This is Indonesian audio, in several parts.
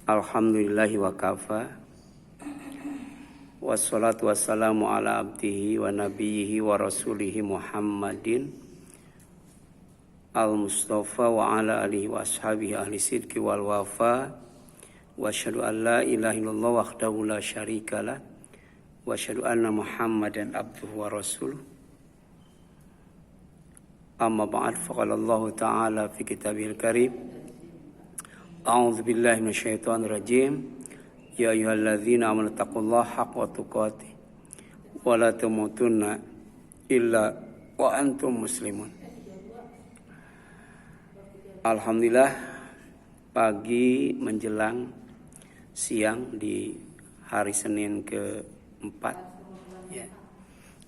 Alhamdulillahi wa kafa. Wassalatu wassalamu ala abdihi wa nabiyhi wa rasulihi Muhammadin al-Mustafa wa ala alihi wa ashabihi ahli sidqi wal wafa. Wa asyhadu an la ilaha illallah wahdahu la syarikalah. Wa asyhadu anna Muhammadan abduhu wa rasuluh. Amma ba'd, faqala Allah ta'ala fi kitabihil karim. A'udzu billahi minasyaitonir rajim. Ya ayyuhalladzina amanu taqullaha haqqa tuqatih wa la tamutunna illa wa antum muslimun. Alhamdulillah, pagi menjelang siang di hari Senin ke-4 ya,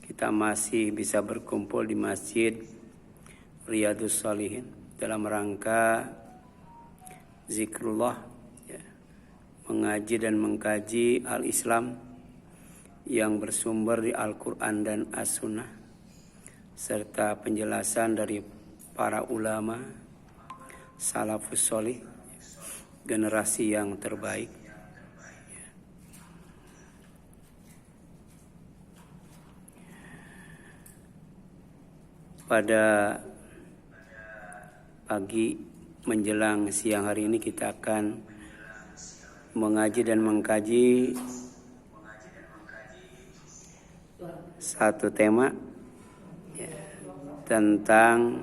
kita masih bisa berkumpul di Masjid Riyadhus Shalihin dalam rangka zikrullah ya, mengaji dan mengkaji al-Islam yang bersumber di Al-Quran dan As-Sunnah serta penjelasan dari para ulama salafus sholih, generasi yang terbaik. Pada pagi menjelang siang hari ini kita akan mengaji dan mengkaji satu tema ya, tentang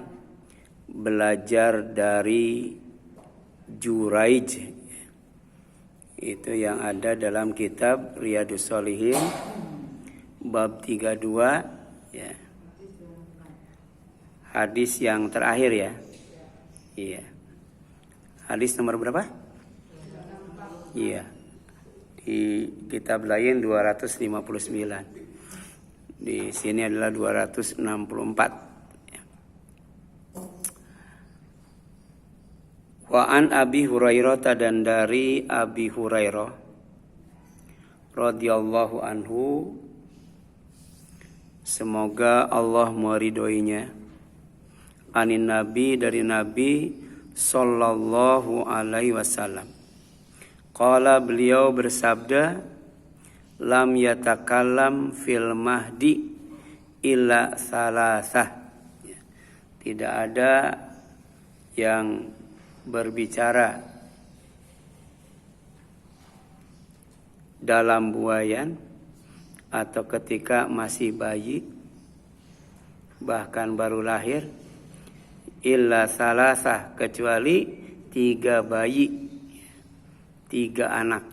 belajar dari Juraij. Itu yang ada dalam kitab Riyadhus Shalihin bab 32 ya. Hadis yang terakhir ya. Iya. Hadis nomor berapa? Iya. Di kitab lain 259. Di sini adalah 264. Wa an Abi Hurairah, dan dari Abi Hurairah radhiyallahu anhu, semoga Allah meridhoinya, anin Nabi, dari Nabi sallallahu alaihi wasallam. Qala, beliau bersabda, lam yatakallam fil mahdi illa salasah. Tidak ada yang berbicara dalam buayan atau ketika masih bayi, bahkan baru lahir, illa salasah, kecuali 3 bayi, 3 anak.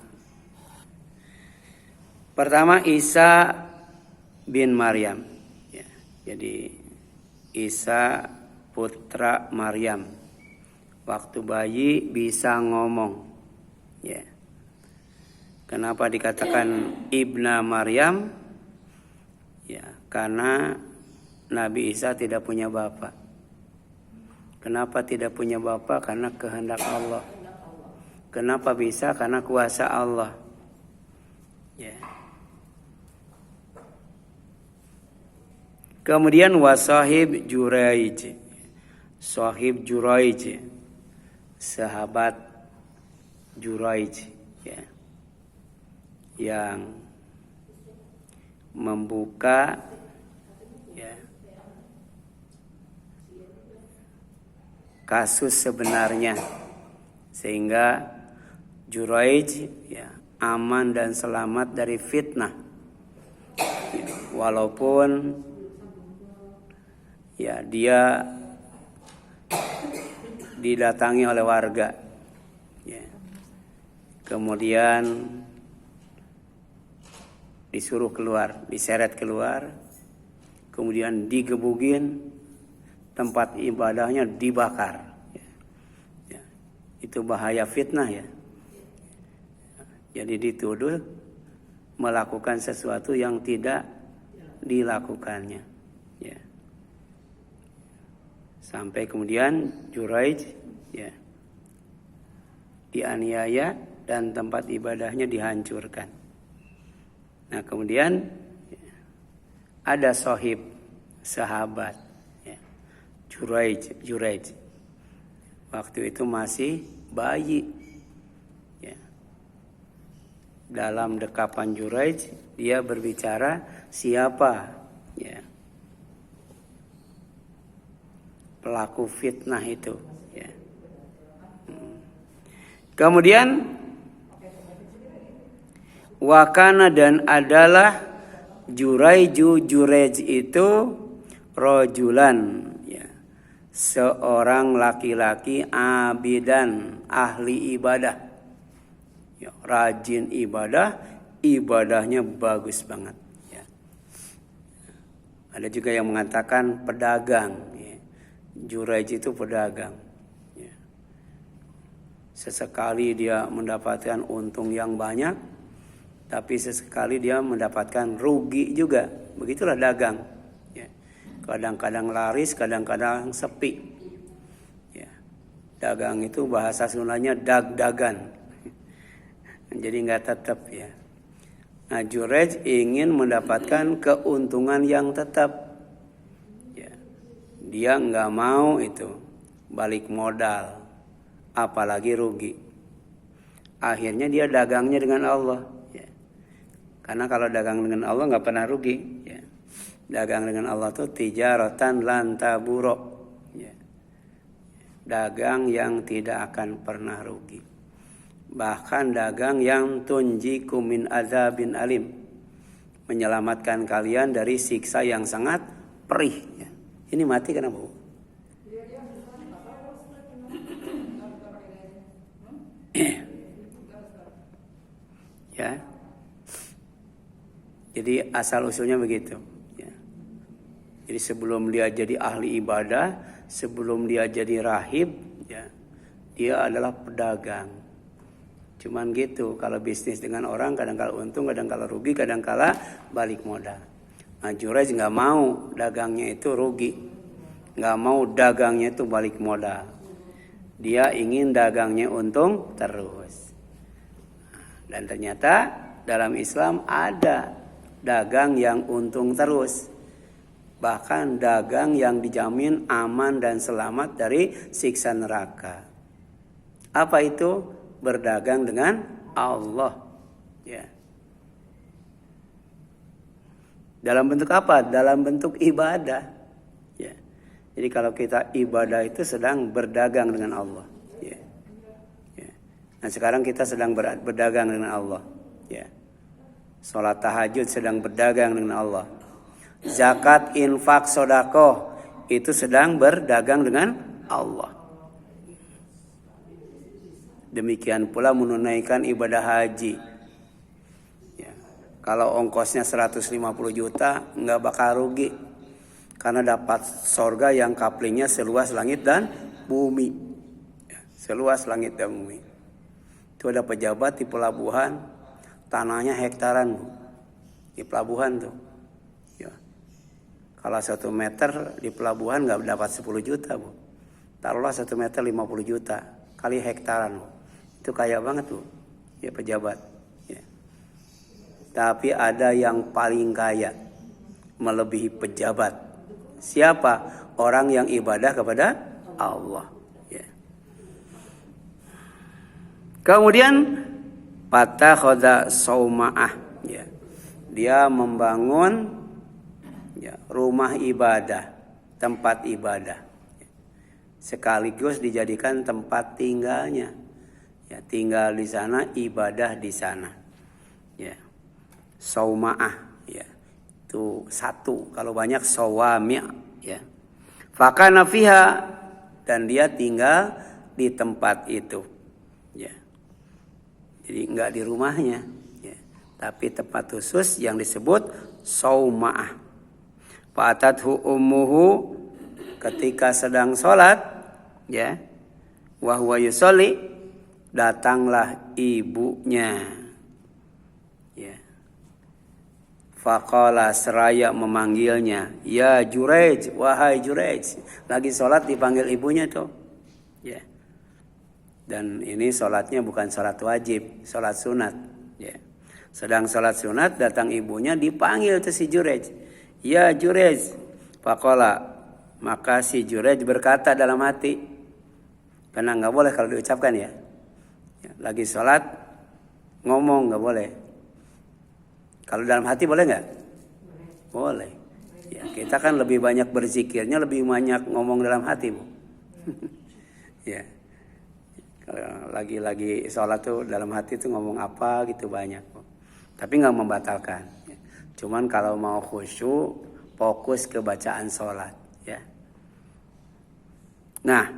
Pertama, Isa bin Maryam ya, jadi Isa putra Maryam waktu bayi bisa ngomong ya. Kenapa dikatakan Ibna Maryam? Ya, karena Nabi Isa tidak punya bapak. Kenapa tidak punya bapak? Karena kehendak Allah. Kenapa bisa? Karena kuasa Allah. Ya. Kemudian wasahib Juraij. Sahib Juraij, sahabat Juraij ya, yang membuka ya, kasus sebenarnya sehingga Juraij ya, aman dan selamat dari fitnah ya, walaupun ya dia didatangi oleh warga ya, kemudian disuruh keluar, diseret keluar, kemudian digebugin, tempat ibadahnya dibakar ya. Ya, itu bahaya fitnah ya. Jadi dituduh melakukan sesuatu yang tidak dilakukannya ya. Sampai kemudian Juraij ya, dianiaya dan tempat ibadahnya dihancurkan. Nah kemudian ya, ada sahib, sahabat ya, Juraij waktu itu masih bayi ya, dalam dekapan Juraij dia berbicara siapa ya pelaku fitnah itu ya. Kemudian wakana dan adalah Juraij itu rojulan ya, seorang laki-laki abidan ahli ibadah ya, rajin ibadah, ibadahnya bagus banget ya. Ada juga yang mengatakan pedagang ya. Juraij itu pedagang ya. Sesekali dia mendapatkan untung yang banyak, tapi sesekali dia mendapatkan rugi juga. Begitulah dagang ya. Kadang-kadang laris, kadang-kadang sepi ya. Dagang itu bahasa Sundanya dag-dagan jadi nggak tetap ya. Nah, Juraij ingin mendapatkan keuntungan yang tetap ya. Dia nggak mau itu balik modal apalagi rugi. Akhirnya dia dagangnya dengan Allah. Karena kalau dagang dengan Allah nggak pernah rugi. Ya. Dagang dengan Allah tuh tijaratan lan taburo. Ya. Dagang yang tidak akan pernah rugi. Bahkan dagang yang tunjiku min azabin alim. Menyelamatkan kalian dari siksa yang sangat perih. Ya. Ini mati kenapa? Ya. Jadi asal usulnya begitu ya. Jadi sebelum dia jadi ahli ibadah, sebelum dia jadi rahib ya, dia adalah pedagang. Cuman gitu, kalau bisnis dengan orang kadang kala untung, kadang kala rugi, kadang kala balik modal. Nah, Juraij nggak mau dagangnya itu rugi, nggak mau dagangnya itu balik modal. Dia ingin dagangnya untung terus. Dan ternyata dalam Islam ada dagang yang untung terus. Bahkan dagang yang dijamin aman dan selamat dari siksa neraka. Apa itu? Berdagang dengan Allah. Ya. Dalam bentuk apa? Dalam bentuk ibadah. Ya. Jadi kalau kita ibadah itu sedang berdagang dengan Allah. Ya. Ya. Nah sekarang kita sedang berdagang dengan Allah. Ya. Sholat tahajud sedang berdagang dengan Allah. Zakat, infak, sodakoh itu sedang berdagang dengan Allah. Demikian pula menunaikan ibadah haji. Ya. Kalau ongkosnya 150 juta nggak bakal rugi. Karena dapat sorga yang kaplingnya seluas langit dan bumi. Ya. Seluas langit dan bumi. Itu ada pejabat di pelabuhan. Tanahnya hektaran Bu. Di pelabuhan tuh. Ya. Kalau 1 meter di pelabuhan nggak dapat 10 juta Bu. Taruhlah 1 meter 50 juta. Kali hektaran Bu. Itu kaya banget Bu. Ya pejabat. Ya. Tapi ada yang paling kaya. Melebihi pejabat. Siapa? Orang yang ibadah kepada Allah. Ya. Kemudian Fatakhoda sauma'ah ya. Dia membangun ya, rumah ibadah, tempat ibadah. Sekaligus dijadikan tempat tinggalnya. Ya, tinggal di sana, ibadah di sana. Ya. Sauma'ah ya. Itu satu, kalau banyak sawami' ya. Fakana fiha dan dia tinggal di tempat itu. Ya. Jadi enggak di rumahnya, ya. Tapi tempat khusus yang disebut sauma'ah. Fa'atathu ummuhu ketika sedang sholat, ya, wa huwa yusolli, datanglah ibunya, ya. Faqala seraya memanggilnya, ya Juraij, wahai Juraij. Lagi sholat dipanggil ibunya tuh, ya. Dan ini sholatnya bukan sholat wajib, sholat sunat. Ya. Sedang sholat sunat, datang ibunya dipanggil tuh si Juraij. Ya Juraij. Faqala. Maka si Juraij berkata dalam hati. Karena nggak boleh kalau diucapkan ya. Lagi sholat, ngomong nggak boleh. Kalau dalam hati boleh nggak? Boleh. Ya, kita kan lebih banyak berzikirnya, lebih banyak ngomong dalam hati, Bu. Ya. Kalau lagi sholat tuh dalam hati tuh ngomong apa gitu banyak, Bu. Tapi nggak membatalkan. Ya. Cuman kalau mau khusyuk, fokus ke bacaan sholat. Ya. Nah,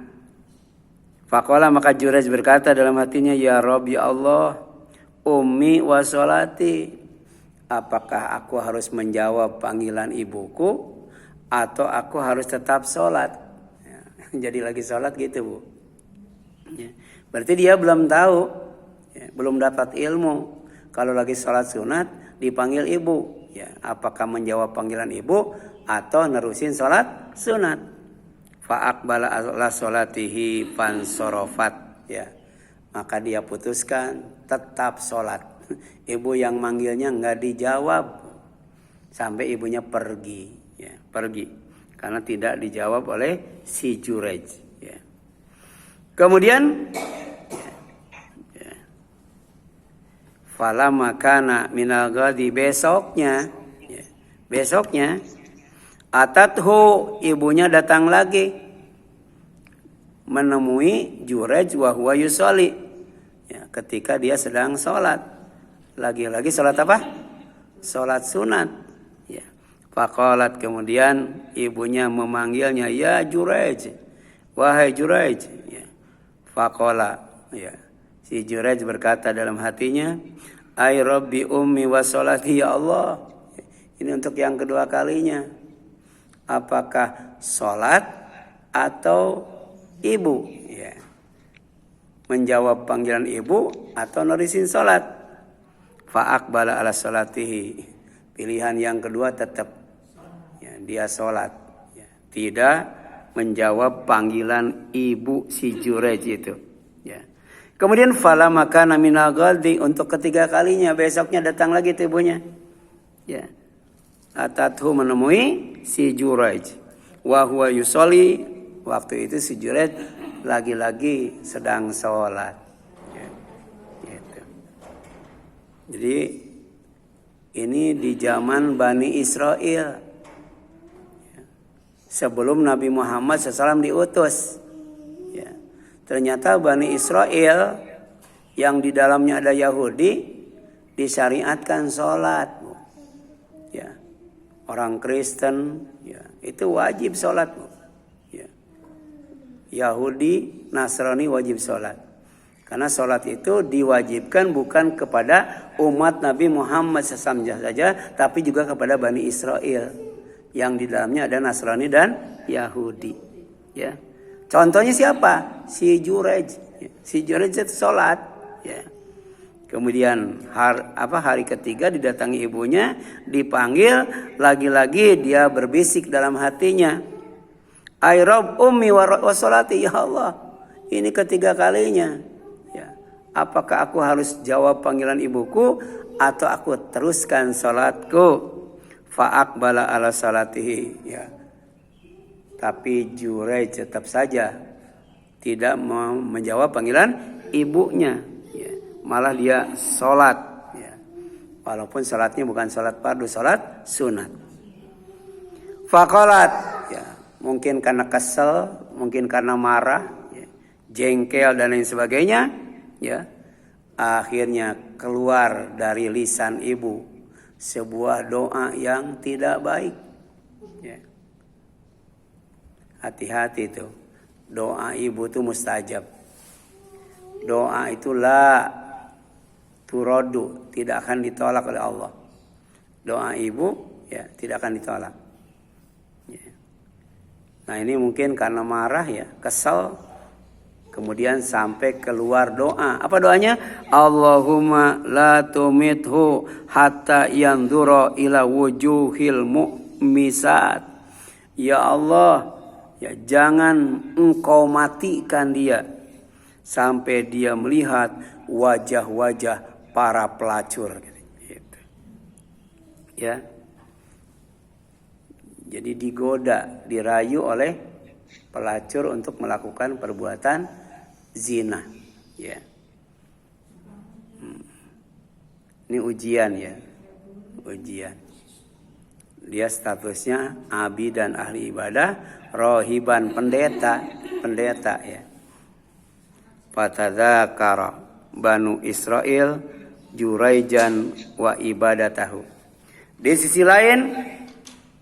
faqala maka Jurayj berkata dalam hatinya, ya Rabb, ya Allah, ummi wa sholati. Apakah aku harus menjawab panggilan ibuku atau aku harus tetap sholat? Ya, jadi lagi sholat gitu, Bu. Ya. Berarti dia belum tahu, ya, belum dapat ilmu. Kalau lagi sholat sunat dipanggil ibu, ya, apakah menjawab panggilan ibu atau nerusin sholat sunat? Fa'aqbala ala sholatihi fansorofat, ya. Maka dia putuskan tetap sholat. Ibu yang manggilnya nggak dijawab sampai ibunya pergi, ya, pergi karena tidak dijawab oleh si Jurayj. Ya. Kemudian fala makana minal ghadi besoknya atathu ibunya datang lagi menemui Jurayj wa huwa yusolli, ya, ketika dia sedang sholat. Lagi-lagi sholat apa? Sholat sunat. Ya. Faqalat, kemudian ibunya memanggilnya, ya Jurayj, wahai Jurayj. Ya. Faqala, ya. Si Jurayj berkata dalam hatinya, ay Rabbi ummi wa sholati, ya Allah. Ini untuk yang kedua kalinya. Apakah sholat atau ibu? Ya. Menjawab panggilan ibu atau nurisin sholat. Fa'aqbala ala sholatihi. Pilihan yang kedua tetap, ya, dia sholat. Ya. Tidak menjawab panggilan ibu si Jurayj itu. Ya. Kemudian fala makana minal ghadi, untuk ketiga kalinya besoknya datang lagi ibunya. Ya. Atathu menemui si Jurayj. Wa huwa yusolli, waktu itu si Jurayj lagi-lagi sedang sholat. Ya. Gitu. Jadi ini di zaman Bani Israel. Ya. Sebelum Nabi Muhammad SAW diutus. Ya. Ternyata Bani Israel yang di dalamnya ada Yahudi disyariatkan sholat. Ya. Orang Kristen, ya, itu wajib sholat. Ya. Yahudi, Nasrani wajib sholat. Karena sholat itu diwajibkan bukan kepada umat Nabi Muhammad SAW saja, tapi juga kepada Bani Israel yang di dalamnya ada Nasrani dan Yahudi. Ya. Contohnya siapa? Si Jurayj. Ya. Si Jurayj itu sholat. Ya. Kemudian hari ketiga didatangi ibunya, dipanggil, lagi-lagi dia berbisik dalam hatinya, ay Rabb ummi wa sholati, ya Allah, ini ketiga kalinya. Apakah aku harus jawab panggilan ibuku atau aku teruskan salatku? Fa'aqbala ala salatihi. Ya. Tapi Jurayj tetap saja tidak mau menjawab panggilan ibunya. Ya. Malah dia salat. Ya. Walaupun salatnya bukan salat fardu, salat sunat. Faqalat. Ya. Mungkin karena kesel, mungkin karena marah, ya, jengkel dan lain sebagainya. Ya, akhirnya keluar dari lisan ibu sebuah doa yang tidak baik. Ya. Hati-hati itu, doa ibu itu mustajab. Doa itu la turaddu, tidak akan ditolak oleh Allah. Doa ibu, ya, tidak akan ditolak. Ya. Nah ini mungkin karena marah, ya, kesal. Kemudian sampai keluar doa. Apa doanya? Allahumma la tumithu hatta yanzura ila wujuhil mu'misat. Ya Allah, ya jangan engkau matikan dia sampai dia melihat wajah-wajah para pelacur. Gitu. Ya. Jadi digoda, dirayu oleh pelacur untuk melakukan perbuatan zina, ya. Ini ujian, ya, ujian. Dia statusnya abid dan ahli ibadah, rohiban pendeta ya. Fatadzakara Banu Israil Juraijan wa ibadatahu. Di sisi lain,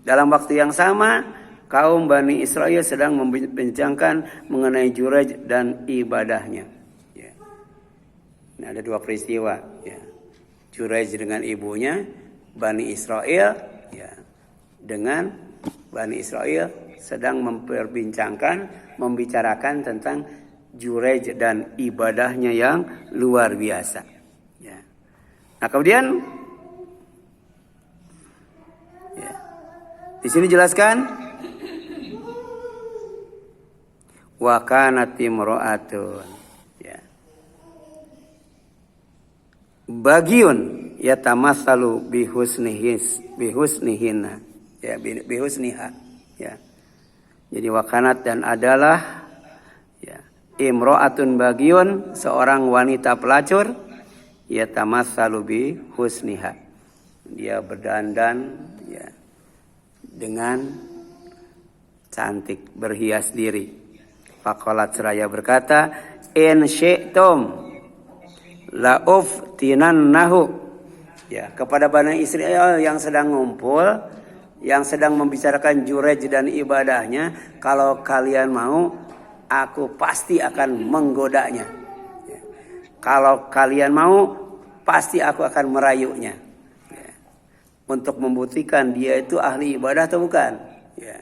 dalam waktu yang sama, kaum Bani Israel sedang membincangkan mengenai Juraij dan ibadahnya. Ya. Ini ada dua peristiwa. Ya. Juraij dengan ibunya, Bani Israel, ya, dengan Bani Israel sedang membicarakan tentang Juraij dan ibadahnya yang luar biasa. Ya. Nah kemudian, ya, di sini jelaskan, wa kanat imra'atun, ya, bagiun yatamassalu bihusnihinna, ya, bihusniha, ya. Jadi wakanat dan adalah, ya, imro'atun bagiun, seorang wanita pelacur, yatamassalu bihusniha, dia berdandan, ya, dengan cantik, berhias diri. Faqalat seraya berkata, in syi'tum la'uftinannahu, ya, kepada Bani Israel yang sedang ngumpul, yang sedang membicarakan Juraij dan ibadahnya, kalau kalian mau, aku pasti akan menggodanya. Ya. Kalau kalian mau, pasti aku akan merayunya. Ya. Untuk membuktikan dia itu ahli ibadah atau bukan. Ya.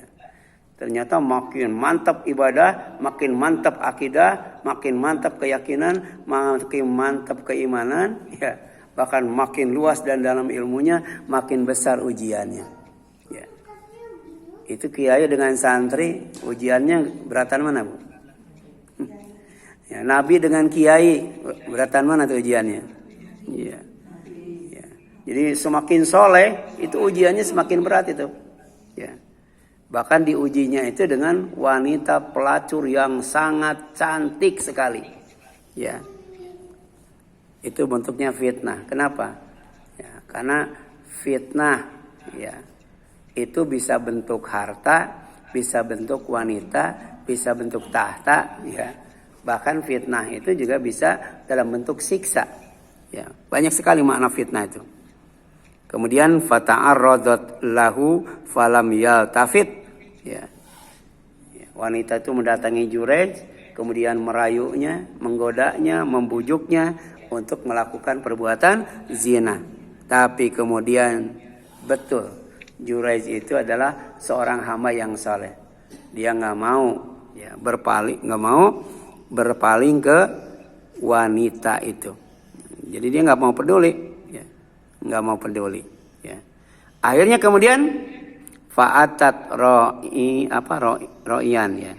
Ternyata makin mantap ibadah, makin mantap akidah, makin mantap keyakinan, makin mantap keimanan, ya, bahkan makin luas dan dalam ilmunya, makin besar ujiannya. Ya. Itu kiai dengan santri, ujiannya beratan mana, Bu? Ya, Nabi dengan kiai, beratan mana tuh ujiannya? Ya. Ya. Jadi semakin soleh, itu ujiannya semakin berat itu. Ya. Bahkan diujinya itu dengan wanita pelacur yang sangat cantik sekali. Ya. Itu bentuknya fitnah. Kenapa? Ya, karena fitnah, ya, itu bisa bentuk harta, bisa bentuk wanita, bisa bentuk tahta, ya. Bahkan fitnah itu juga bisa dalam bentuk siksa. Ya, banyak sekali makna fitnah itu. Kemudian fata'arradat lahu falam yaltafit. Ya. Wanita itu mendatangi Juraij, kemudian merayunya, menggodanya, membujuknya untuk melakukan perbuatan zina. Tapi kemudian betul, Juraij itu adalah seorang hamba yang saleh. Dia nggak mau, ya, berpaling ke wanita itu. Jadi dia nggak mau peduli, ya, nggak mau peduli. Ya. Akhirnya kemudian fa'atat ro'iyan, ya.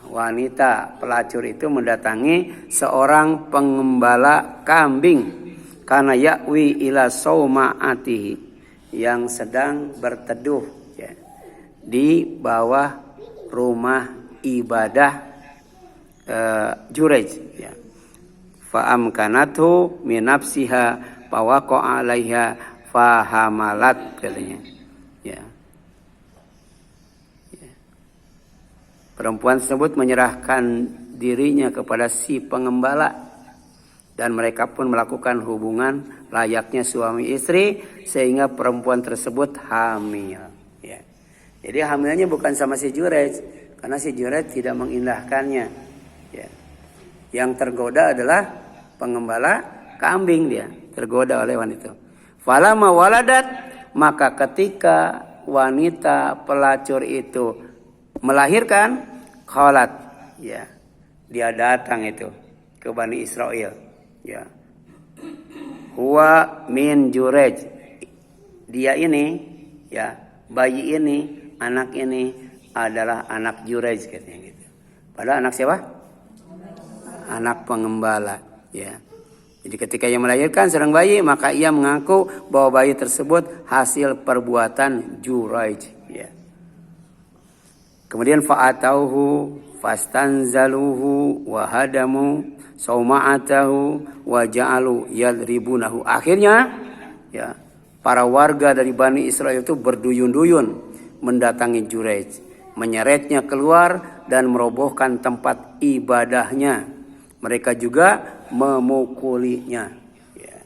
Wanita pelacur itu mendatangi seorang pengembala kambing karena ya'wi ila sauma'atihi, yang sedang berteduh, ya, di bawah rumah ibadah Juraij, ya. Fa'amkanathu min nafsiha fawaqa'a 'alaiha fahamalat, katanya. Ya. Ya. Perempuan tersebut menyerahkan dirinya kepada si pengembala dan mereka pun melakukan hubungan layaknya suami istri sehingga perempuan tersebut hamil. Ya. Jadi hamilnya bukan sama si Juraij, karena si Juraij tidak mengindahkannya. Ya. Yang tergoda adalah pengembala kambing, dia tergoda oleh wanita. Falamma waladat, maka ketika wanita pelacur itu melahirkan, qalat, ya, dia datang itu ke Bani Israel, ya, huwa min Juraij, dia ini, ya, bayi ini, anak ini adalah anak Juraij, katanya gitu. Padahal anak siapa? Anak pengembala, ya. Jadi ketika ia melahirkan seorang bayi, maka ia mengaku bahwa bayi tersebut hasil perbuatan Juraij. Ya. Kemudian fa'atauhu fastanzaluhu wahadamu sauma'atahu wa ja'alu yadribunahu. Akhirnya, ya, para warga dari Bani Israel itu berduyun-duyun mendatangi Juraij, menyeretnya keluar dan merobohkan tempat ibadahnya. Mereka juga memukulinya. Ya.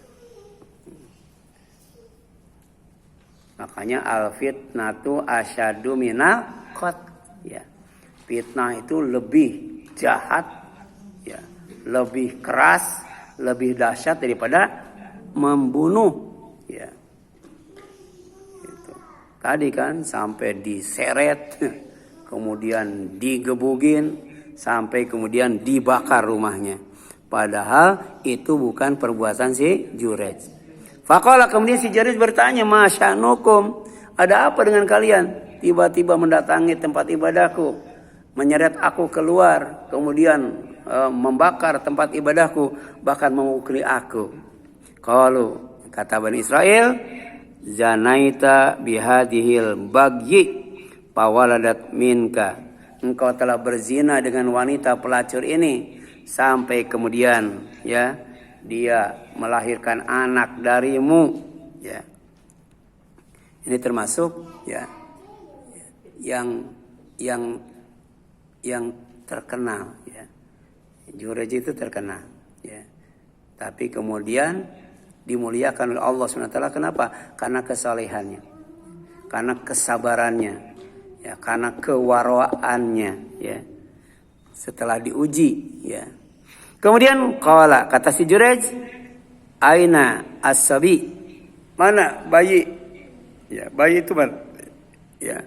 Makanya al-fitnatu asyadu minal qatl. Ya. Fitnah itu lebih jahat, ya, lebih keras, lebih dahsyat daripada membunuh. Ya. Itu. Tadi kan sampai diseret, kemudian digebugin, sampai kemudian dibakar rumahnya. Padahal itu bukan perbuatan si Juraij. Faqala, kemudian si Juraij bertanya, "Masya'nukum? Ada apa dengan kalian? Tiba-tiba mendatangi tempat ibadahku, menyeret aku keluar, kemudian membakar tempat ibadahku, bahkan memukuli aku." Qalu, kata Bani Israel, "Zanaita bihadihil bagyi pawaladat minka." Engkau telah berzina dengan wanita pelacur ini sampai kemudian, ya, dia melahirkan anak darimu. Ya. Ini termasuk, ya, yang terkenal, ya. Juraij itu terkenal, ya. Tapi kemudian dimuliakan oleh Allah SWT. Kenapa? Karena kesalehannya, karena kesabarannya, ya, karena kewarwaannya, ya. Setelah diuji, ya. Kemudian qala, kata si Juraij, "Aina as-sabi?" Mana bayi? Ya, bayi itu mana? Ya.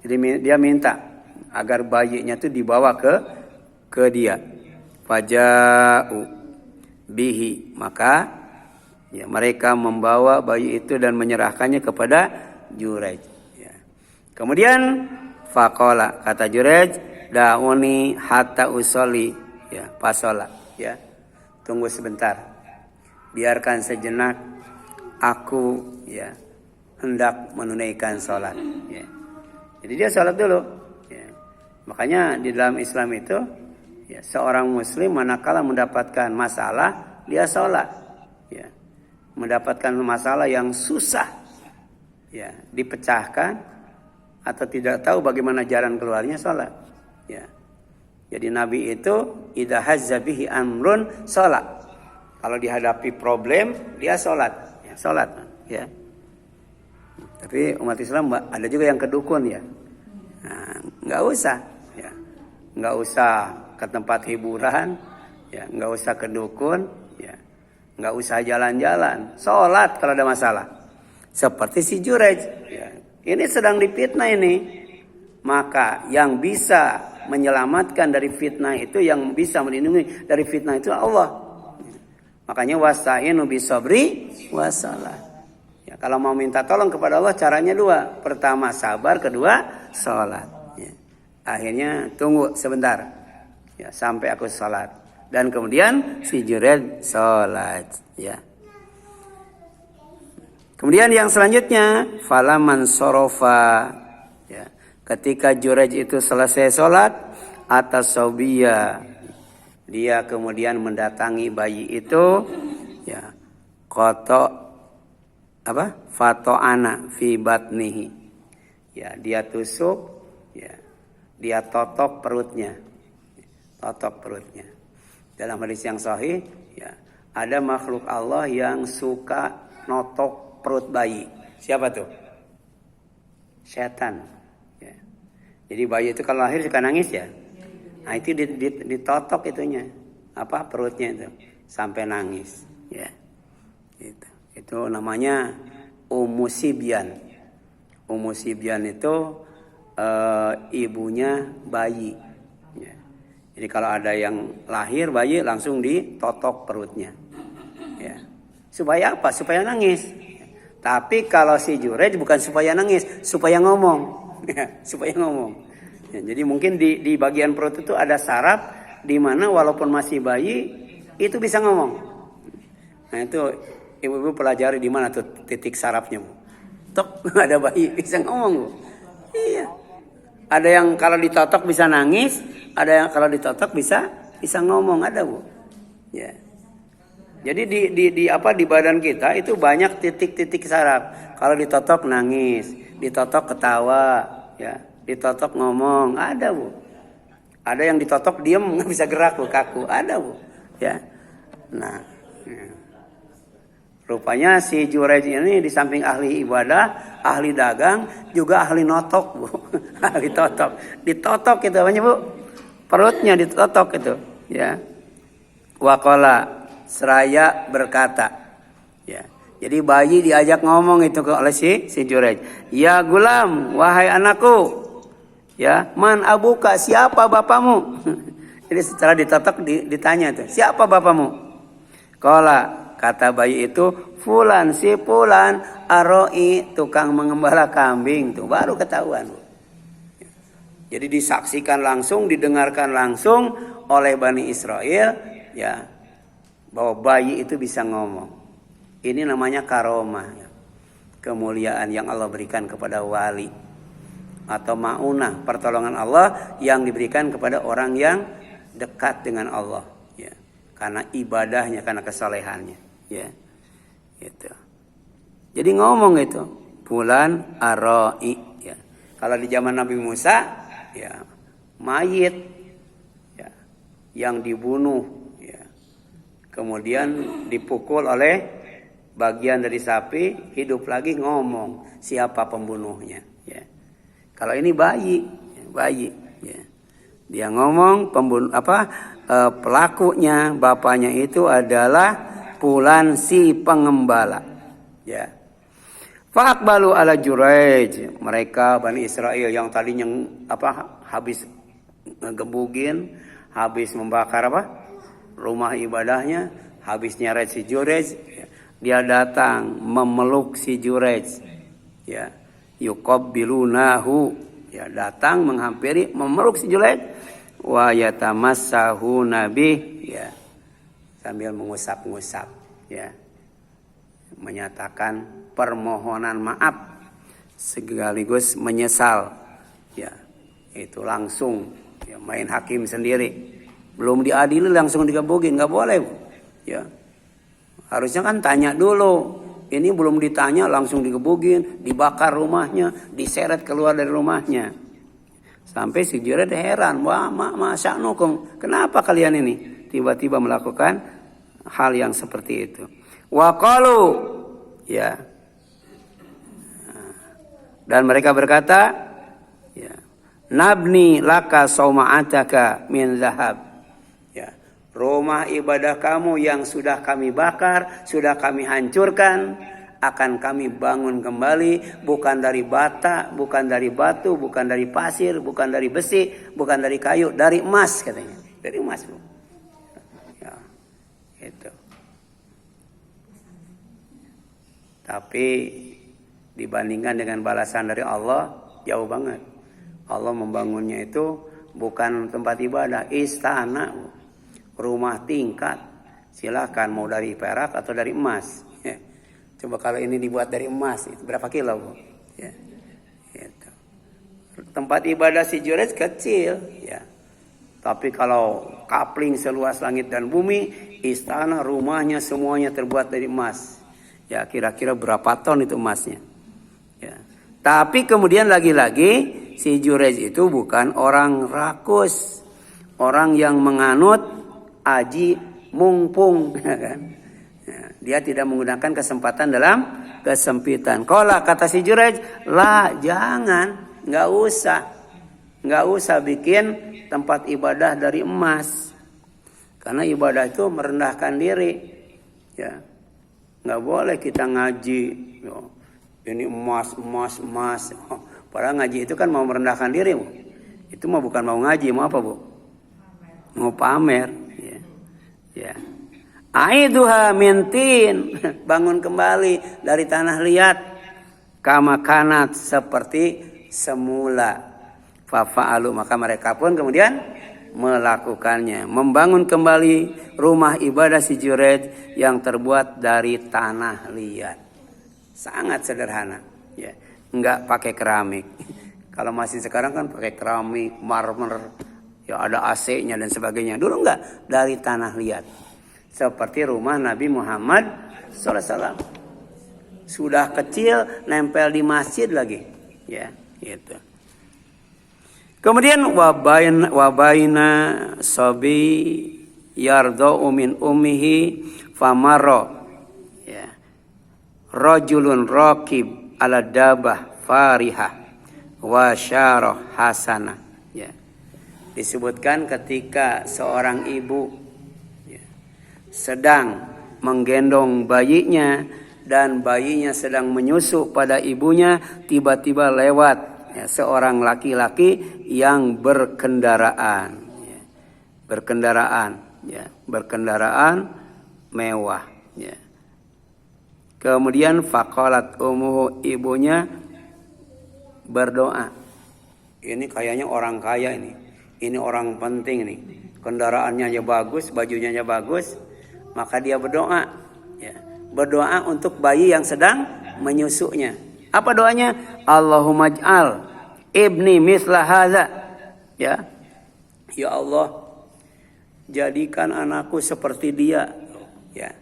Jadi dia minta agar bayinya itu dibawa ke dia. Faja'u bihi, maka, ya, mereka membawa bayi itu dan menyerahkannya kepada Juraij. Ya. Kemudian faqala, kata Juraij, "Da'uni hatta usolli." Ya, pasola, ya. Tunggu sebentar. Biarkan sejenak, aku, ya, hendak menunaikan sholat. Ya. Jadi dia sholat dulu. Ya. Makanya di dalam Islam itu, ya, seorang muslim manakala mendapatkan masalah, dia sholat. Ya. Mendapatkan masalah yang susah, ya, dipecahkan atau tidak tahu bagaimana jalan keluarnya, sholat. Ya. Jadi Nabi itu idza hazza bihi amrun sholat. Kalau dihadapi problem, dia sholat. Ya, sholat. Ya. Tapi umat Islam ada juga yang kedukun, ya. Nah, nggak usah, ya. Nggak usah ke tempat hiburan, ya. Nggak usah ke dukun, ya. Nggak usah jalan-jalan. Sholat kalau ada masalah. Seperti si Juraij, ya. Ini sedang difitnah ini. Maka yang bisa menyelamatkan dari fitnah itu, yang bisa melindungi dari fitnah itu Allah. Makanya wasta'inu bisabri wasalah. Ya, kalau mau minta tolong kepada Allah caranya dua. Pertama sabar, kedua sholat. Ya. Akhirnya tunggu sebentar, ya, sampai aku sholat. Dan kemudian si Juraij sholat. Ya. Kemudian yang selanjutnya falaman sorofa. Ya. Ketika Juraij itu selesai sholat, atas saubiyah, dia kemudian mendatangi bayi itu, ya, fato'ana fi batnihi, ya, dia tusuk, ya, dia totok perutnya, dalam hadis yang sahih, ya, ada makhluk Allah yang suka notok perut bayi. Siapa tuh? Setan. Ya. Jadi bayi itu kalau lahir suka nangis, ya. Nah itu ditotok itunya, perutnya itu sampai nangis, ya. Itu namanya umusibyan. Umusibyan itu ibunya bayi. Ya. Jadi kalau ada yang lahir bayi langsung ditotok perutnya, ya. Supaya apa? Supaya nangis. Tapi kalau si Juraij bukan supaya nangis, supaya ngomong, supaya ngomong. Ya, jadi mungkin di bagian perut itu ada saraf di mana walaupun masih bayi itu bisa ngomong. Nah itu ibu-ibu pelajari di mana tuh titik sarafnya, Bu. Tok ada bayi bisa ngomong, Bu. Iya. Ada yang kalau ditotok bisa nangis, ada yang kalau ditotok bisa ngomong, ada, Bu. Ya. Jadi di badan kita itu banyak titik-titik saraf. Kalau ditotok nangis, ditotok ketawa, ya, ditotok ngomong, ada Bu. Ada yang ditotok diem nggak bisa gerak Bu, kaku, ada Bu. Ya. Nah, rupanya si Jurej ini di samping ahli ibadah, ahli dagang, juga ahli notok Bu. Ahli totok. Ditotok itu namanya Bu. Perutnya ditotok itu, ya. Waqala seraya berkata, ya. Jadi bayi diajak ngomong itu oleh si Jurej. Ya gulam, wahai anakku. Ya, man abuka, siapa bapamu? Jadi setelah ditotok ditanya itu, siapa bapamu? Qala, kata bayi itu, fulan si fulan aroi, tukang mengembala kambing tuh, baru ketahuan. Jadi disaksikan langsung, didengarkan langsung oleh Bani Israel, ya, bahwa bayi itu bisa ngomong. Ini namanya karomah, ya. Kemuliaan yang Allah berikan kepada wali, atau maunah, pertolongan Allah yang diberikan kepada orang yang dekat dengan Allah, ya. Karena ibadahnya, karena kesalehannya, ya. Gitu. Jadi ngomong itu, fulan aroi, ya. Kalau di zaman Nabi Musa, ya, mayit, ya, yang dibunuh, ya, kemudian dipukul oleh bagian dari sapi, hidup lagi, ngomong siapa pembunuhnya, ya. Kalau ini bayi, ya, dia ngomong pelakunya, bapaknya itu adalah fulan si pengembala, ya. Fa'aqbalu ala Jurej, mereka Bani Israel yang tadinya habis ngegebugin, habis membakar rumah ibadahnya, habis nyeret si Jurej, dia datang memeluk si Jurej, ya, yuqabbilunahu, ya, datang menghampiri, memeluk si Jurej, wa yatamassahu nabi, ya, sambil mengusap-ngusap, ya, menyatakan permohonan maaf sekaligus menyesal, ya, itu langsung, ya, main hakim sendiri, belum diadili langsung digebugin, nggak boleh, ya, harusnya kan tanya dulu, ini belum ditanya langsung digebugin, dibakar rumahnya, diseret keluar dari rumahnya, sampai si Jurej heran, wah masa nukum, kenapa kalian ini tiba-tiba melakukan hal yang seperti itu? Waqalu, ya, dan mereka berkata, ya, nabni laka sauma'ataka min zahab, ya, rumah ibadah kamu yang sudah kami bakar, sudah kami hancurkan, akan kami bangun kembali, bukan dari bata, bukan dari batu, bukan dari pasir, bukan dari besi, bukan dari kayu, dari emas, katanya, dari emas, Bu. Ya, itu. Tapi dibandingkan dengan balasan dari Allah, jauh banget. Allah membangunnya itu bukan tempat ibadah, istana, rumah tingkat. Silakan mau dari perak atau dari emas. Ya. Coba kalau ini dibuat dari emas, itu berapa kilo, Bu? Ya. Gitu. Tempat ibadah si Jurej kecil, ya. Tapi kalau kapling seluas langit dan bumi, istana, rumahnya semuanya terbuat dari emas. Ya, kira-kira berapa ton itu emasnya? Ya. Tapi kemudian lagi-lagi si Jurej itu bukan orang rakus, orang yang menganut aji mungpung, ya kan? Ya, dia tidak menggunakan kesempatan dalam kesempitan. Qala, kata si Jurej, lah jangan, nggak usah bikin tempat ibadah dari emas, karena ibadah itu merendahkan diri, ya. Nggak boleh kita ngaji, ya, ini emas. Padahal ngaji itu kan mau merendahkan diri, Bu. Itu mah bukan mau ngaji, mau apa, Bu? Mau pamer, ya. Ya. Aiduha mintin, bangun kembali dari tanah liat, kama kanat, seperti semula. Fafa'alu, maka mereka pun kemudian melakukannya, membangun kembali rumah ibadah si Jurej yang terbuat dari tanah liat. Sangat sederhana, ya, nggak pakai keramik. Kalau masih sekarang kan pakai keramik, marmer, ya ada AC-nya dan sebagainya. Dulu nggak, dari tanah liat. seperti rumah Nabi Muhammad SAW. Sudah kecil nempel di masjid lagi, ya, gitu. Kemudian wabaina sabi yardau min ummihi famaro, ya, rajulun raqib ala dabah farihah wa syarah hasanah, ya. Disebutkan ketika seorang ibu, ya, sedang menggendong bayinya dan bayinya sedang menyusu pada ibunya, tiba-tiba lewat, ya, seorang laki-laki yang berkendaraan, ya, berkendaraan mewah, ya. Kemudian faqalat ummuhu, ibunya berdoa. Ini kayaknya orang kaya ini orang penting nih, kendaraannya aja bagus, bajunya aja bagus, maka dia berdoa, ya. Berdoa untuk bayi yang sedang menyusunya. Apa doanya? Allahumma ij'al ibni misla hadza. Ya. Ya Allah, jadikan anakku seperti dia. Ya.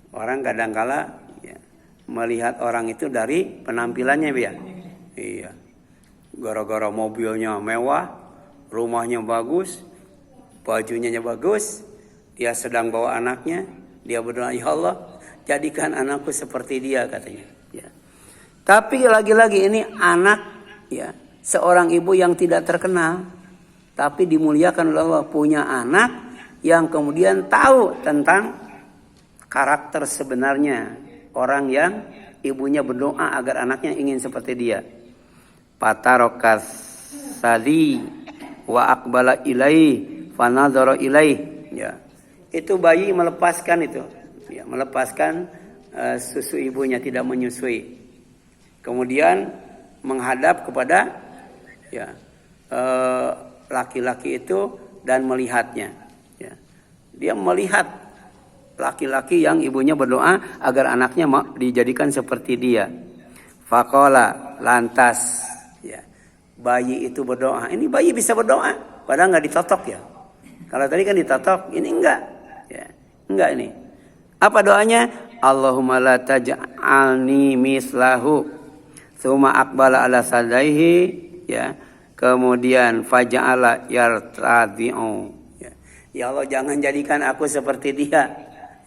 Orang kadangkala, ya, melihat orang itu dari penampilannya, ya. Iya. Gara-gara mobilnya mewah, rumahnya bagus, bajunya bagus, dia sedang bawa anaknya, dia berdoa, ya Allah, jadikan anakku seperti dia, katanya. Ya. Tapi lagi-lagi ini anak, ya, seorang ibu yang tidak terkenal, tapi dimuliakan oleh Allah, punya anak yang kemudian tahu tentang karakter sebenarnya orang yang ibunya berdoa agar anaknya ingin seperti dia. Patarokas sadi wa aqbala ilai fanadhara ilai, ya. Itu bayi melepaskan itu, ya, melepaskan susu ibunya, tidak menyusui. Kemudian menghadap kepada, ya, laki-laki itu dan melihatnya, ya. Dia melihat laki-laki yang ibunya berdoa agar anaknya dijadikan seperti dia. Faqala, lantas, ya, bayi itu berdoa. Ini bayi bisa berdoa, padahal nggak ditotok, ya. Kalau tadi kan ditotok, ini enggak, ya, enggak ini. Apa doanya? Allahumma la taj'alni mislahu, tsumma aqbala ala sadaihi, ya. Kemudian faja'ala yartadi'u, ya. Ya Allah, jangan jadikan aku seperti dia,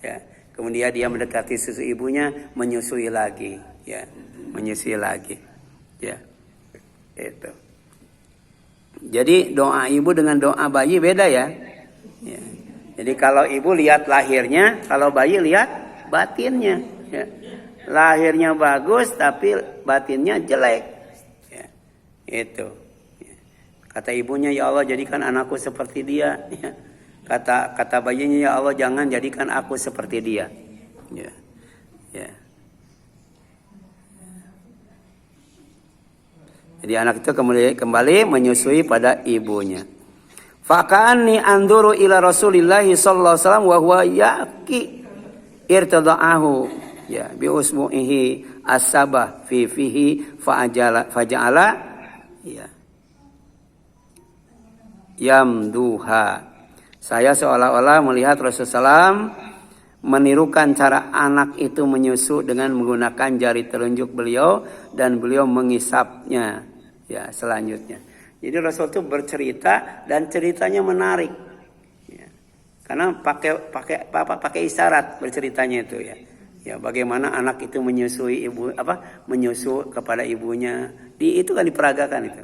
ya. Kemudian dia mendekati susu ibunya, menyusui lagi, ya, menyusui lagi, ya. Itu. Jadi doa ibu dengan doa bayi beda, ya. Ya. Jadi kalau ibu lihat lahirnya, kalau bayi lihat batinnya, ya. Lahirnya bagus tapi batinnya jelek, ya. Itu, ya. Kata ibunya, ya Allah, jadikan anakku seperti dia, ya. Kata bayinya, ya Allah, jangan jadikan aku seperti dia, ya. Ya. Jadi anak itu kembali menyusui pada ibunya. Faka'anni anduru ila Rasulillah sallallahu alaihi wasallam wa huwa yaqi irtada'ahu, ya, bi usbu'ihi as-sabah fi fihi faja'ala, ya, yamduha. Saya seolah-olah melihat Rasulullah SAW menirukan cara anak itu menyusu dengan menggunakan jari telunjuk beliau dan beliau mengisapnya, ya, selanjutnya. Jadi Rasul itu bercerita dan ceritanya menarik, ya. Karena pakai isyarat berceritanya itu, ya. Ya, bagaimana anak itu menyusui menyusu kepada ibunya. Itu kan diperagakan itu.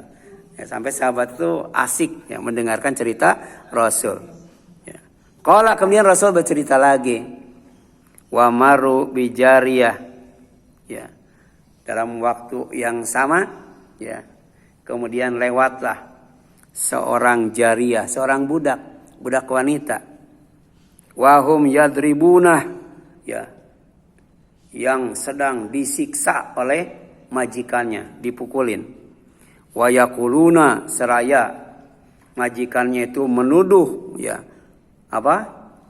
Ya, sampai sahabat itu asik, ya, mendengarkan cerita Rasul. Ya. Qala, kemudian Rasul bercerita lagi. Wa maru bijariyah, ya. Dalam waktu yang sama, ya. Kemudian lewatlah seorang jariyah, seorang budak wanita. Wahum yadribunah, ya, yang sedang disiksa oleh majikannya, dipukulin. Wa yaquluna, seraya majikannya itu menuduh, ya,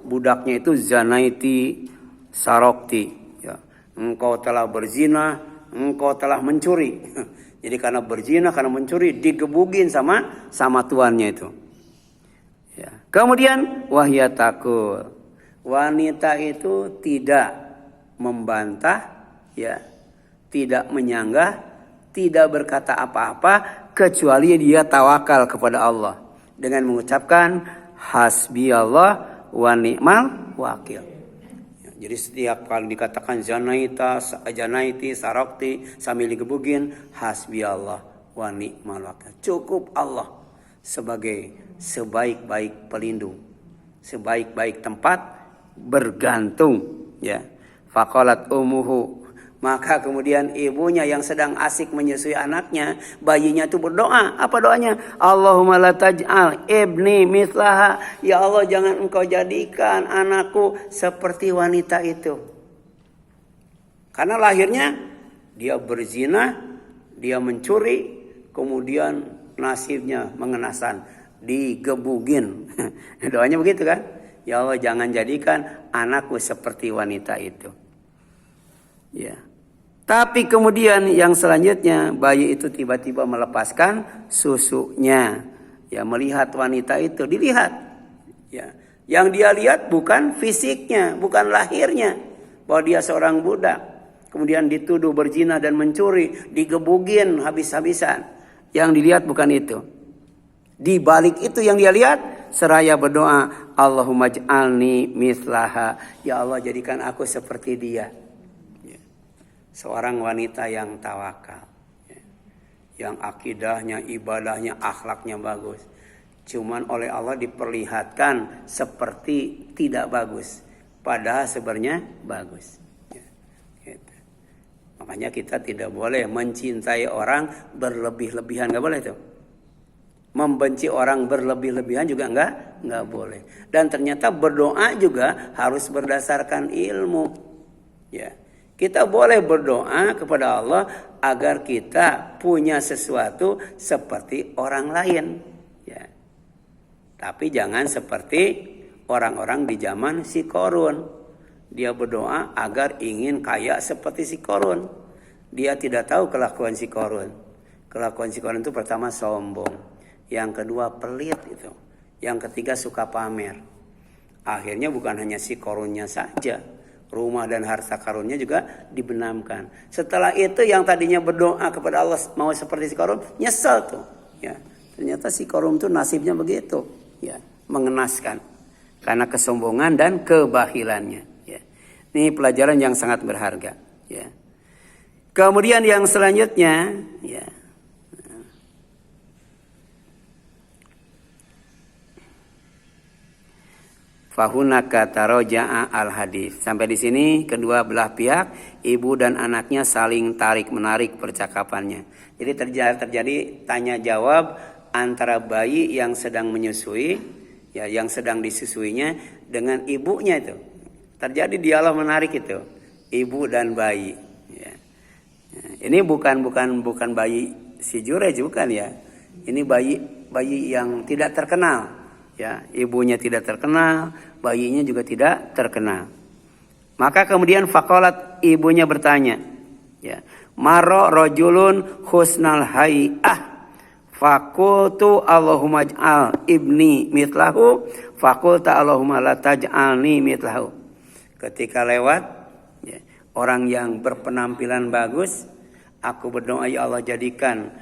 budaknya itu zanaiti sarokti, ya, engkau telah berzina, engkau telah mencuri. Jadi karena berzina, karena mencuri, digebugin sama tuannya itu. Ya. Kemudian wahya takul, wanita itu tidak membantah, ya, tidak menyanggah, tidak berkata apa-apa kecuali dia tawakal kepada Allah dengan mengucapkan hasbiyallah wa ni'mal wakil. Jadi setiap kali dikatakan janaiti, sarakti, sambil digebugin, hasbiyallah wa ni'mal wakil. Cukup Allah sebagai sebaik-baik pelindung, sebaik-baik tempat bergantung, ya. Faqalat ummuhu, maka kemudian ibunya yang sedang asik menyusui anaknya, bayinya itu berdoa. Apa doanya? Allahumma la taj'al ibni mithlaha. Ya Allah, jangan engkau jadikan anakku seperti wanita itu. Karena lahirnya dia berzina, dia mencuri, kemudian nasibnya mengenasan, digebugin. Doanya begitu kan? Ya Allah, jangan jadikan anakku seperti wanita itu. Ya. Tapi kemudian yang selanjutnya, bayi itu tiba-tiba melepaskan susunya. Ya, melihat wanita itu, dilihat. Ya. Yang dia lihat bukan fisiknya, bukan lahirnya, bahwa dia seorang budak. Kemudian dituduh berzina dan mencuri, digebugin habis-habisan. Yang dilihat bukan itu. Di balik itu yang dia lihat, seraya berdoa, Allahumma ij'alni mithlaha. Ya Allah, jadikan aku seperti dia. Seorang wanita yang tawakal, yang akidahnya, ibadahnya, akhlaknya bagus. Cuman oleh Allah diperlihatkan seperti tidak bagus, padahal sebenarnya bagus. Gitu. Makanya kita tidak boleh mencintai orang berlebih-lebihan, nggak boleh tuh. Membenci orang berlebih-lebihan juga nggak boleh. Dan ternyata berdoa juga harus berdasarkan ilmu, ya. Kita boleh berdoa kepada Allah agar kita punya sesuatu seperti orang lain. Ya. Tapi jangan seperti orang-orang di zaman si Korun. Dia berdoa agar ingin kaya seperti si Korun. Dia tidak tahu kelakuan si Korun. Kelakuan si Korun itu pertama sombong. Yang kedua pelit itu. Yang ketiga suka pamer. Akhirnya bukan hanya si Korunnya saja, rumah dan harta karunnya juga dibenamkan. Setelah itu yang tadinya berdoa kepada Allah mau seperti si Korun, nyesel tuh. Ya, ternyata si Korun tuh nasibnya begitu. Ya, mengenaskan karena kesombongan dan kebahilannya. Ya, ini pelajaran yang sangat berharga. Ya. Kemudian yang selanjutnya, ya. Fahunaka taroja'a al-hadis. Sampai di sini kedua belah pihak, ibu dan anaknya saling tarik-menarik percakapannya. Jadi terjadi tanya jawab antara bayi yang sedang menyusui, ya, yang sedang disusuinya dengan ibunya itu. Terjadi dialog menarik itu, ibu dan bayi. Ya. Ini bukan bayi si Jurej, bukan ya. Ini bayi yang tidak terkenal. Ya, ibunya tidak terkenal, bayinya juga tidak terkenal. Maka kemudian faqalat, ibunya bertanya, ya, maro rajulun husnal hay'ah faqultu Allahumma ij'al ibni mitlahu faqulta Allahumma la taj'alni mitlahu. Ketika lewat, ya, orang yang berpenampilan bagus, aku berdoa, ya Allah, jadikan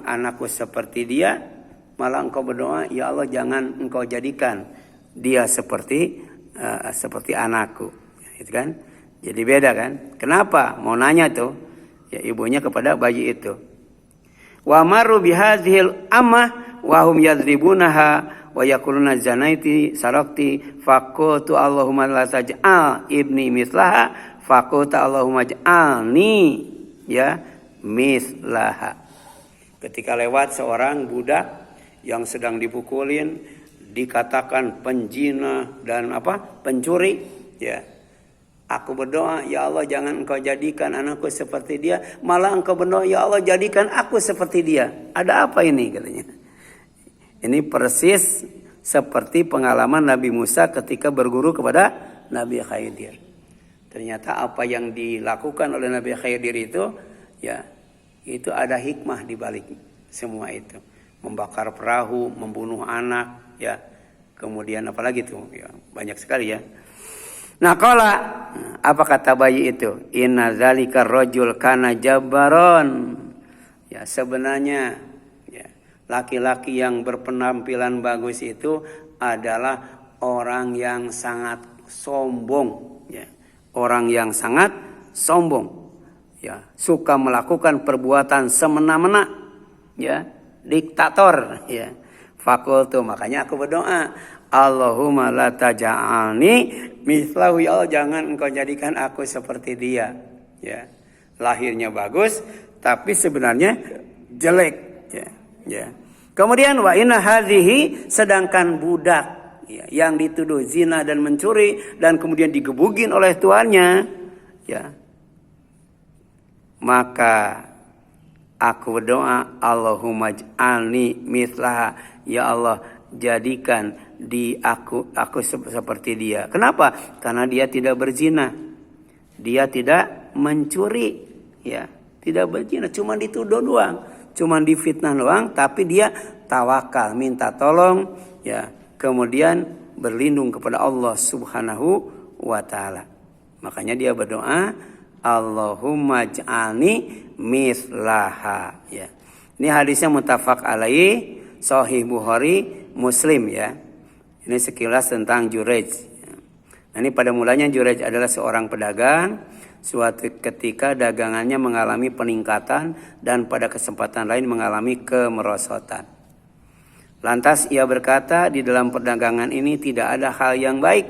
anakku seperti dia. Malah engkau berdoa, ya Allah, jangan engkau jadikan dia seperti anakku, gitu kan? Jadi beda kan? Kenapa? Mau nanya tuh, ya, ibunya kepada bayi itu. Wa maru bihadhil ammah wa hum yadribunaha wa yaquluna zanaiti sarakti faqultu Allahumma la taj'al ibni mithlaha faqultu Allahumma ij'alni, ya, mithlaha. Ketika lewat seorang budak yang sedang dipukulin, dikatakan penjina dan pencuri, ya. Aku berdoa, ya Allah, jangan engkau jadikan anakku seperti dia. Malah engkau berdoa, ya Allah, jadikan aku seperti dia. Ada apa ini, katanya. Ini persis seperti pengalaman Nabi Musa ketika berguru kepada Nabi Khidir. Ternyata apa yang dilakukan oleh Nabi Khidir itu, ya, itu ada hikmah di balik semua itu. Membakar perahu, membunuh anak, ya, Kemudian apalagi tuh? Ya, banyak sekali ya. Nah, qala, apa kata bayi itu? Inna dzalika rajul kana jabbaron. Ya, sebenarnya ya, laki-laki yang berpenampilan bagus itu adalah orang yang sangat sombong, ya. Orang yang sangat sombong. Ya, suka melakukan perbuatan semena-mena, ya, diktator, ya. Fakultu, makanya aku berdoa, Allahumma la taj'alni mislahu, ya Allah, jangan engkau jadikan aku seperti dia, ya. Lahirnya bagus tapi sebenarnya jelek, ya, ya. Kemudian wa inna hadhihi, sedangkan budak, ya, yang dituduh zina dan mencuri dan kemudian digebugin oleh tuannya, ya, maka aku berdoa, Allahumma ij'alni mithlaha, ya Allah, jadikan aku seperti dia. Kenapa? Karena dia tidak berzina, dia tidak mencuri, ya, tidak berzina, cuma dituduh doang, cuma difitnah doang, tapi dia tawakal, minta tolong, ya, kemudian berlindung kepada Allah Subhanahu wa taala. Makanya dia berdoa, Allahumma ij'alni mithlaha, ya. Ini hadisnya muttafaq alaih, Sahih Bukhari, Muslim, ya. Ini sekilas tentang Jurayj. Nah, ini pada mulanya Jurayj adalah seorang pedagang. Suatu ketika dagangannya mengalami peningkatan dan pada kesempatan lain mengalami kemerosotan. Lantas ia berkata, di dalam perdagangan ini tidak ada hal yang baik.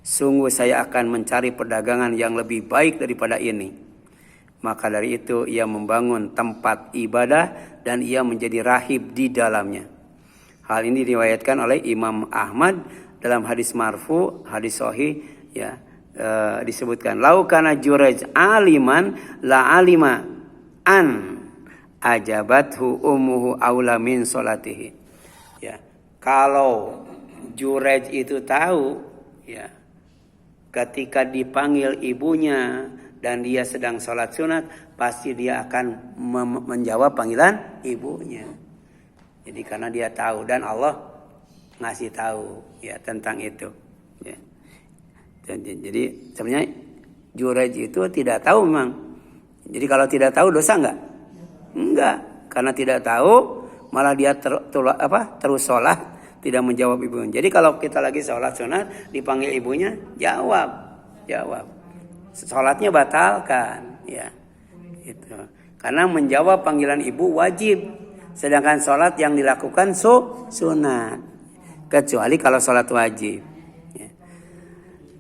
Sungguh saya akan mencari perdagangan yang lebih baik daripada ini. Maka dari itu ia membangun tempat ibadah dan ia menjadi rahib di dalamnya. Hal ini diriwayatkan oleh Imam Ahmad dalam hadis marfu, hadis sahih, ya, disebutkan, lau kana Jurayj aliman la alima an ajabathu ummuhu aula min salatihi. Ya, kalau Jurayj itu tahu, ya, ketika dipanggil ibunya dan dia sedang sholat sunat, pasti dia akan menjawab panggilan ibunya. Jadi karena dia tahu dan Allah ngasih tahu, ya, tentang itu, ya. Jadi sebenarnya Jurayj itu tidak tahu memang. Jadi kalau tidak tahu dosa enggak? Enggak, karena tidak tahu malah dia terus sholat, tidak menjawab ibunya. Jadi kalau kita lagi sholat sunat dipanggil ibunya, jawab. Sholatnya batalkan, ya, itu. Karena menjawab panggilan ibu wajib, sedangkan sholat yang dilakukan sunat, kecuali kalau sholat wajib, ya.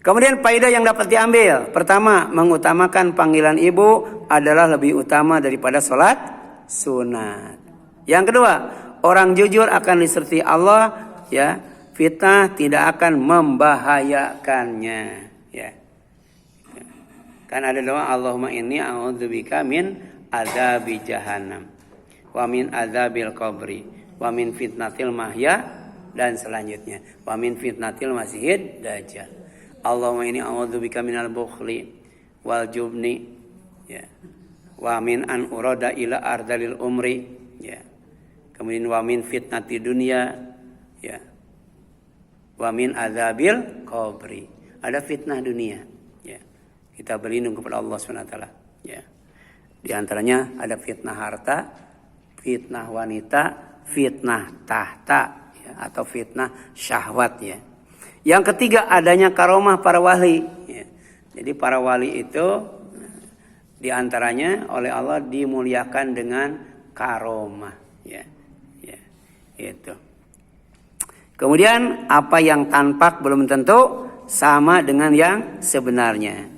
Kemudian faedah yang dapat diambil, pertama, mengutamakan panggilan ibu adalah lebih utama daripada sholat sunat. Yang kedua, orang jujur akan disertai Allah, ya, fitnah tidak akan membahayakannya, ya. Kan ada doa, Allahumma inni a'udzubika min adzabi jahannam wa min adzabil qabri wa min fitnatil mahya, dan selanjutnya wa min fitnatil masihid dajjal. Allahumma inni a'udzubika minal bukhli wal jubni, ya, wa min an urada ila ardalil umri, ya. Kemudian wa min fitnati dunya, ya, wa min adzabil qabri. Ada fitnah dunia, ya. Kita berlindung kepada Allah SWT, ya. Di antaranya ada fitnah harta, fitnah wanita, fitnah tahta, ya, atau fitnah syahwat, ya. Yang ketiga, adanya karomah para wali, ya. Jadi para wali itu di antaranya oleh Allah dimuliakan dengan karomah, ya. Ya, itu. Kemudian apa yang tampak belum tentu sama dengan yang sebenarnya.